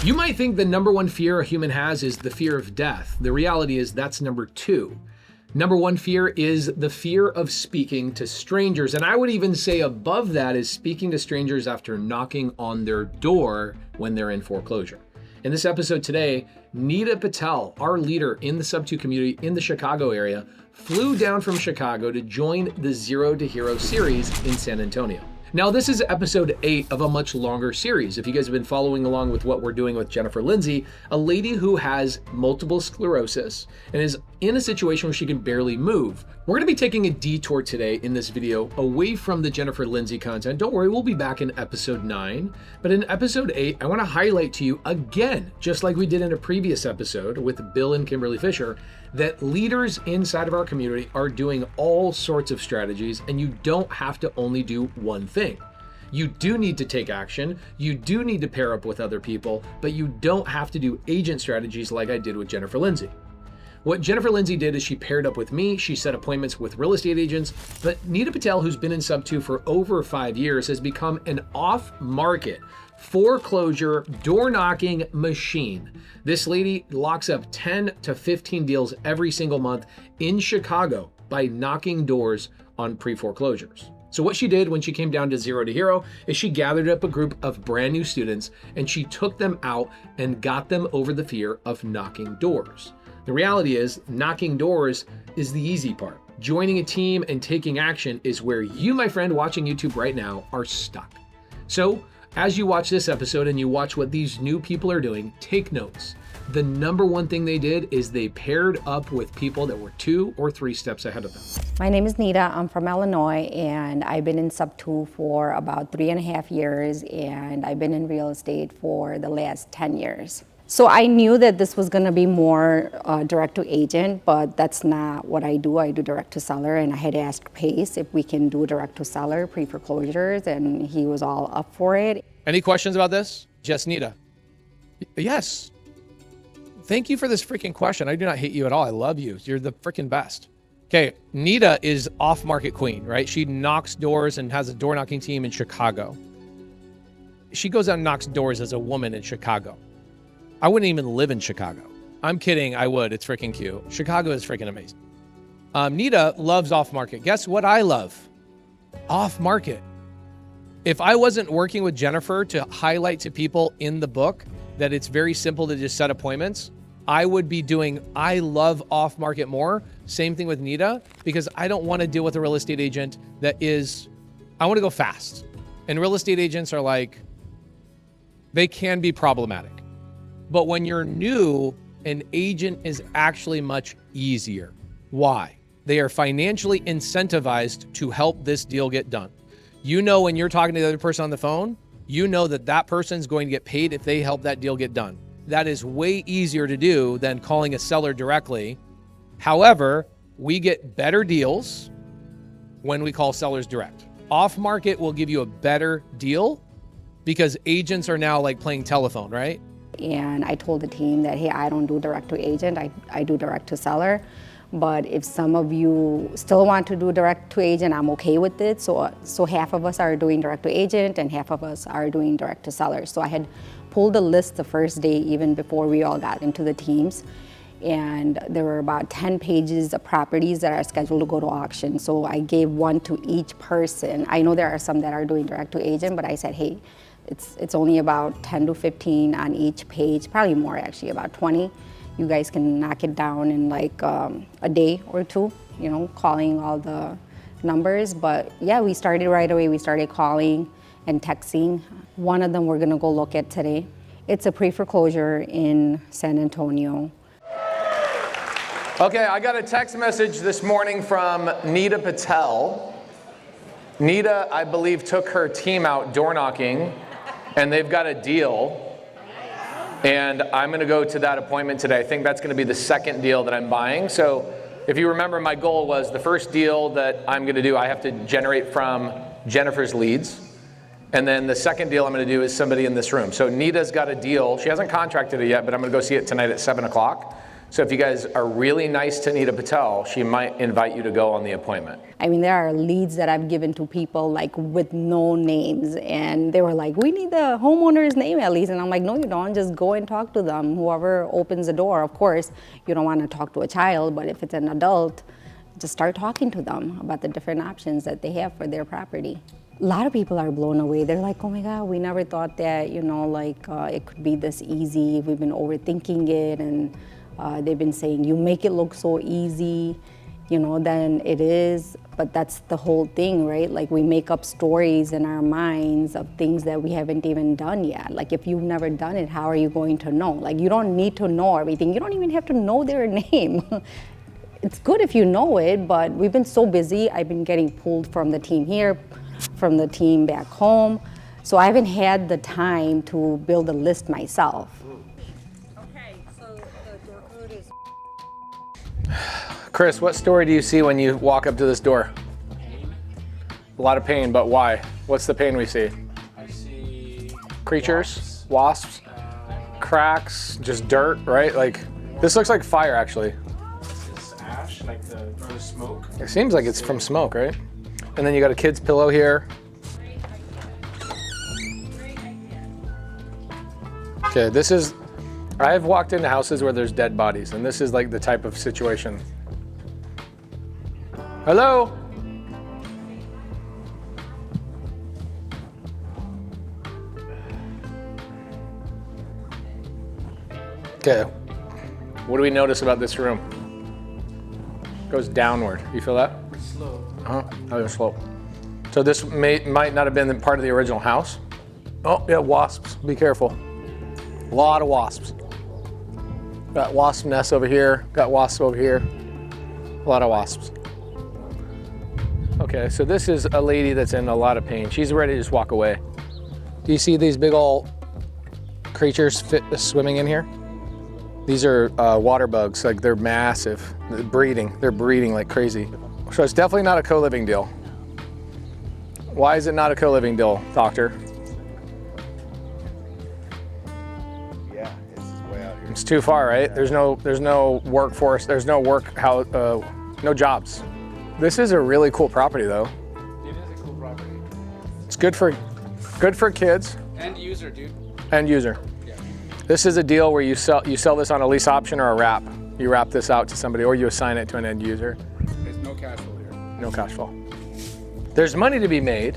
You might think the number one fear a human has is the fear of death. The reality is that's number two. Number one fear is the fear of speaking to strangers. And I would even say above that is speaking to strangers after knocking on their door when they're in foreclosure. In this episode today, Nita Patel, our leader in the SubTo community in the Chicago area, flew down from Chicago to join the Zero to Hero series in San Antonio. Now, this is episode 8 of a much longer series. If you guys have been following along with what we're doing with Jennifer Lindsay, a lady who has multiple sclerosis and is in a situation where she can barely move. We're gonna be taking a detour today in this video away from the Jennifer Lindsay content. Don't worry, we'll be back in episode 9. But in episode 8, I wanna highlight to you again, just like we did in a previous episode with Bill and Kimberly Fisher, that leaders inside of our community are doing all sorts of strategies, and you don't have to only do one thing. You do need to take action, you do need to pair up with other people, but you don't have to do agent strategies like I did with Jennifer Lindsay. What Jennifer Lindsay did is she paired up with me, she set appointments with real estate agents, but Nita Patel, who's been in SubTo for over 5 years, has become an off-market foreclosure door knocking machine. This lady locks up 10 to 15 deals every single month in Chicago by knocking doors on pre-foreclosures. So what she did when she came down to Zero to Hero is she gathered up a group of brand new students and she took them out and got them over the fear of knocking doors. The reality is knocking doors is the easy part. Joining a team and taking action is where you, my friend watching YouTube right now, are stuck. So as you watch this episode and you watch what these new people are doing, take notes. The number one thing they did is they paired up with people that were 2 or 3 steps ahead of them. My name is Nita. I'm from Illinois, and I've been in SubTo for about 3.5 years, and I've been in real estate for the last 10 years. So I knew that this was going to be more direct to agent, but that's not what I do. I do direct to seller, and I had asked Pace if we can do direct to seller pre-foreclosures, and he was all up for it. Any questions about this? Just Nita. Yes. Thank you for this freaking question. I do not hate you at all. I love you. You're the freaking best. Okay, Nita is off-market queen, right? She knocks doors and has a door knocking team in Chicago. She goes out and knocks doors as a woman in Chicago. I wouldn't even live in Chicago. I'm kidding, I would. It's freaking cute. Chicago is freaking amazing. Nita loves off-market. Guess what I love? Off-market. If I wasn't working with Jennifer to highlight to people in the book that it's very simple to just set appointments, I would be doing, I love off-market more. Same thing with Nita, because I don't want to deal with a real estate agent that is, I want to go fast. And real estate agents are like, they can be problematic. But when you're new, an agent is actually much easier. Why? They are financially incentivized to help this deal get done. You know, when you're talking to the other person on the phone, you know that that person's going to get paid if they help that deal get done. That is way easier to do than calling a seller directly. However, we get better deals when we call sellers direct. Off market will give you a better deal because agents are now like playing telephone, right? And I told the team that, hey, I don't do direct to agent, I do direct to seller. But if some of you still want to do direct to agent, I'm okay with it. So half of us are doing direct to agent and half of us are doing direct to seller. So I had pulled a list the first day, even before we all got into the teams. And there were about 10 pages of properties that are scheduled to go to auction. So I gave one to each person. I know there are some that are doing direct to agent, but I said, hey, it's only about 10 to 15 on each page, probably more actually, about 20. You guys can knock it down in like a day or 2, you know, calling all the numbers. But yeah, we started right away. We started calling and texting. One of them we're gonna go look at today. It's a pre-foreclosure in San Antonio. Okay, I got a text message this morning from Nita Patel. Nita, I believe, took her team out door knocking, and they've got a deal. And I'm going to go to that appointment today. I think that's going to be the second deal that I'm buying. So if you remember, my goal was the first deal that I'm going to do, I have to generate from Jennifer's leads. And then the second deal I'm going to do is somebody in this room. So Nita's got a deal. She hasn't contracted it yet, but I'm going to go see it tonight at 7 o'clock. So if you guys are really nice to Nita Patel, she might invite you to go on the appointment. I mean, there are leads that I've given to people like with no names, and they were like, we need the homeowner's name at least. And I'm like, no, you don't. Just go and talk to them. Whoever opens the door. Of course, you don't want to talk to a child, but if it's an adult, just start talking to them about the different options that they have for their property. A lot of people are blown away. They're like, oh my God, we never thought that, it could be this easy. We've been overthinking it, and they've been saying, you make it look so easy, than it is. But that's the whole thing, right? Like, we make up stories in our minds of things that we haven't even done yet. Like, if you've never done it, how are you going to know? Like, you don't need to know everything. You don't even have to know their name. It's good if you know it, but we've been so busy. I've been getting pulled from the team here, from the team back home. So I haven't had the time to build a list myself. Okay, so the door code is... Chris, what story do you see when you walk up to this door? Pain. A lot of pain, but why? What's the pain we see? I see Creatures, wasps, cracks, just dirt, right? Like, this looks like fire, actually. this ash, like the smoke. It seems like it's from smoke, right? And then you got a kid's pillow here. Okay, I've walked into houses where there's dead bodies, and this is like the type of situation. Hello? Okay, what do we notice about this room? Goes downward. You feel that? Slow. Oh, slope. So this might not have been part of the original house. Oh, yeah, wasps. Be careful. A lot of wasps. Got wasp nests over here. Got wasps over here. A lot of wasps. Okay, so this is a lady that's in a lot of pain. She's ready to just walk away. Do you see these big old creatures swimming in here? These are water bugs. Like, they're massive. They're breeding like crazy. So it's definitely not a co-living deal. Why is it not a co-living deal, doctor? Yeah, it's way out here. It's too far, right? Yeah. There's no workforce. There's no no jobs. This is a really cool property, though. It is a cool property. It's good for kids. End user, dude. End user. Yeah. This is a deal where you sell this on a lease option or a wrap. You wrap this out to somebody, or you assign it to an end user. There's no cash flow here. No cash flow. There's money to be made.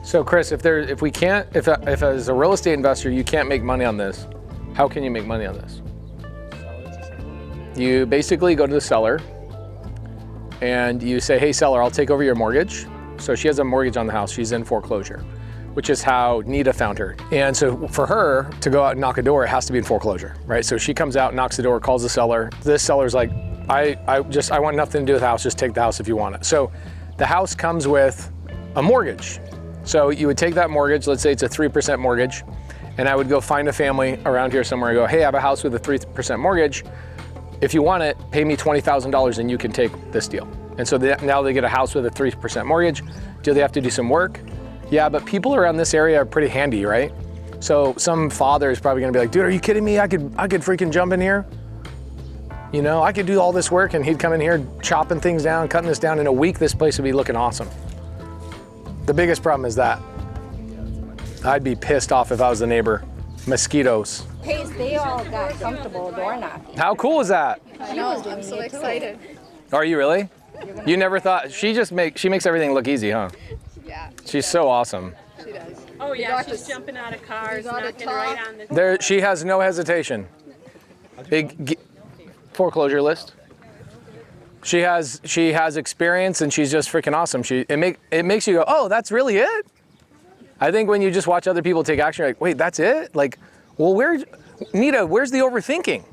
So Chris, if as a real estate investor you can't make money on this, how can you make money on this? You basically go to the seller and you say, hey seller, I'll take over your mortgage. So she has a mortgage on the house. She's in foreclosure, which is how Nita found her. And so for her to go out and knock a door, it has to be in foreclosure, right? So she comes out, knocks the door, calls the seller. This seller's like, I want nothing to do with the house, just take the house if you want it. So the house comes with a mortgage. So you would take that mortgage, let's say it's a 3% mortgage, and I would go find a family around here somewhere and go, hey, I have a house with a 3% mortgage. If you want it, pay me $20,000 and you can take this deal. And so now they get a house with a 3% mortgage. Do they have to do some work? Yeah, but people around this area are pretty handy, right? So some father is probably gonna be like, dude, are you kidding me? I could freaking jump in here. You know, I could do all this work, and he'd come in here chopping things down, cutting this down. In a week, this place would be looking awesome. The biggest problem is that. I'd be pissed off if I was the neighbor. Mosquitoes. Hey, they all got comfortable door knocking. How cool is that? I know, I'm so excited. Are you really? You never thought, she makes everything look easy, huh? Yeah. She's so awesome. She does. Oh yeah, she's jumping out of cars, knocking right on the... There, she has no hesitation. Big foreclosure list. She has experience, and she's just freaking awesome. It makes you go, oh, that's really it? I think when you just watch other people take action, you're like, wait, that's it? Like, well, Nita, where's the overthinking?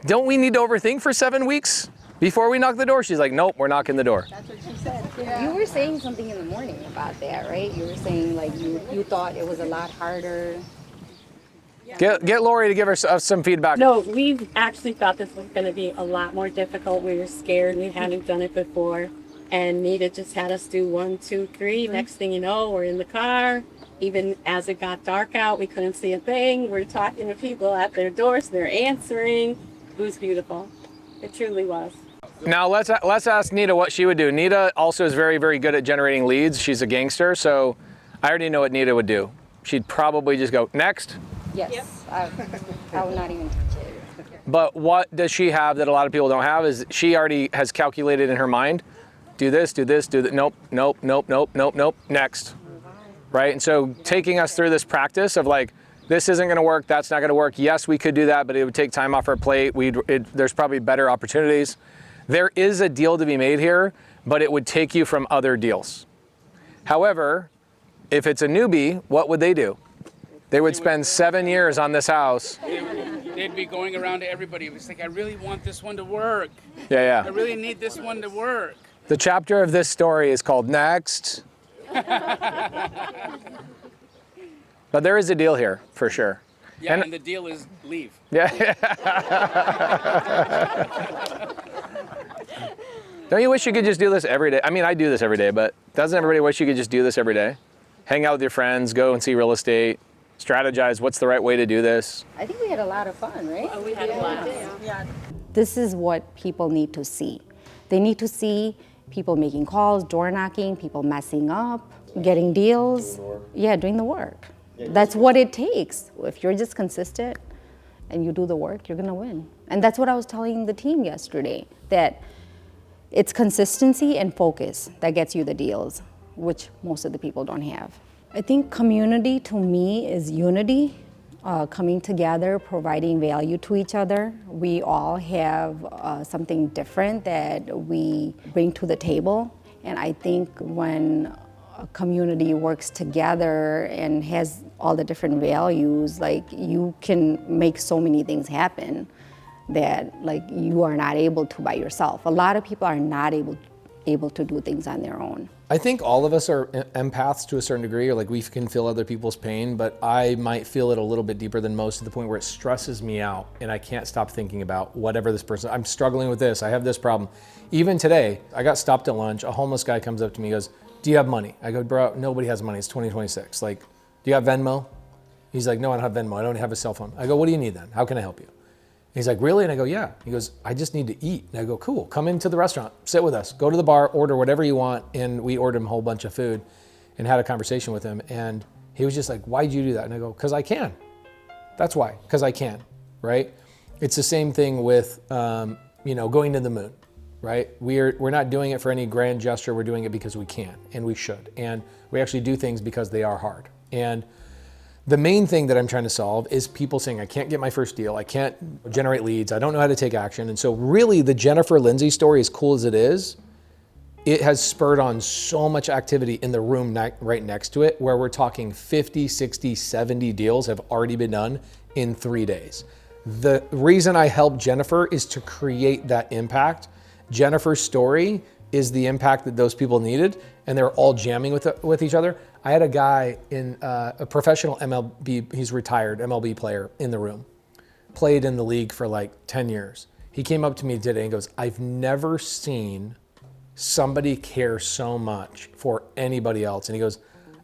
Don't we need to overthink for 7 weeks before we knock the door? She's like, nope, we're knocking the door. That's what she said. Yeah. You were saying something in the morning about that, right? You were saying like you thought it was a lot harder. Get Lori to give her some feedback. No, we actually thought this was going to be a lot more difficult. We were scared. We hadn't done it before. And Nita just had us do 1, 2, 3. Next thing you know, we're in the car. Even as it got dark out, we couldn't see a thing. We're talking to people at their doors. They're answering. It was beautiful. It truly was. Now let's ask Nita what she would do. Nita also is very, very good at generating leads. She's a gangster, so I already know what Nita would do. She'd probably just go, next. Yes, I will not even touch it. But what does she have that a lot of people don't have is she already has calculated in her mind, do this, do this, do that, nope, nope, nope, nope, nope, nope, next, right? And so taking us through this practice of like, this isn't gonna work, that's not gonna work. Yes, we could do that, but it would take time off our plate. There's probably better opportunities. There is a deal to be made here, but it would take you from other deals. However, if it's a newbie, what would they do? They would spend 7 years on this house. They'd be going around to everybody. It's like, I really want this one to work. Yeah. I really need this one to work. The chapter of this story is called Next. But there is a deal here, for sure. Yeah, and the deal is leave. Yeah. Don't you wish you could just do this every day? I mean, I do this every day, but doesn't everybody wish you could just do this every day? Hang out with your friends, go and see real estate, strategize what's the right way to do this. I think we had a lot of fun, right? Oh, we had a blast. Yeah. This is what people need to see. They need to see people making calls, door knocking, people messing up, getting deals. Doing the work. That's what it takes. If you're just consistent and you do the work, you're gonna win. And that's what I was telling the team yesterday, that it's consistency and focus that gets you the deals, which most of the people don't have. I think community to me is unity, coming together, providing value to each other. We all have something different that we bring to the table. And I think when a community works together and has all the different values, like you can make so many things happen that like you are not able to by yourself. A lot of people are not able to do things on their own. I think all of us are empaths to a certain degree, or like we can feel other people's pain, but I might feel it a little bit deeper than most, to the point where it stresses me out and I can't stop thinking about whatever this person, I'm struggling with this, I have this problem. Even today, I got stopped at lunch, a homeless guy comes up to me and goes, do you have money? I go, bro, nobody has money, it's 2026. Like, do you have Venmo? He's like, no, I don't have Venmo, I don't have a cell phone. I go, what do you need then? How can I help you? He's like, really? And I go, yeah. He goes, I just need to eat. And I go, cool, come into the restaurant, sit with us, go to the bar, order whatever you want. And we ordered him a whole bunch of food and had a conversation with him. And he was just like, why'd you do that? And I go, because I can. That's why, because I can, right? It's the same thing with, going to the moon, right? We're not doing it for any grand gesture. We're doing it because we can and we should. And we actually do things because they are hard. And the main thing that I'm trying to solve is people saying, I can't get my first deal, I can't generate leads, I don't know how to take action. And so really the Jennifer Lindsay story, as cool as it is, it has spurred on so much activity in the room right next to it, where we're talking 50, 60, 70 deals have already been done in 3 days. The reason I helped Jennifer is to create that impact. Jennifer's story is the impact that those people needed, and they're all jamming with each other. I had a guy in a professional MLB, he's retired MLB player in the room, played in the league for like 10 years. He came up to me today and goes, I've never seen somebody care so much for anybody else. And he goes,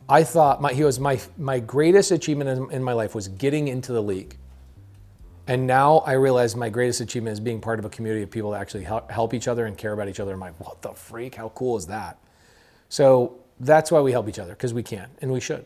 I thought, my greatest achievement in my life was getting into the league. And now I realize my greatest achievement is being part of a community of people that actually help each other and care about each other. I'm like, what the freak? How cool is that? So that's why we help each other, because we can and we should.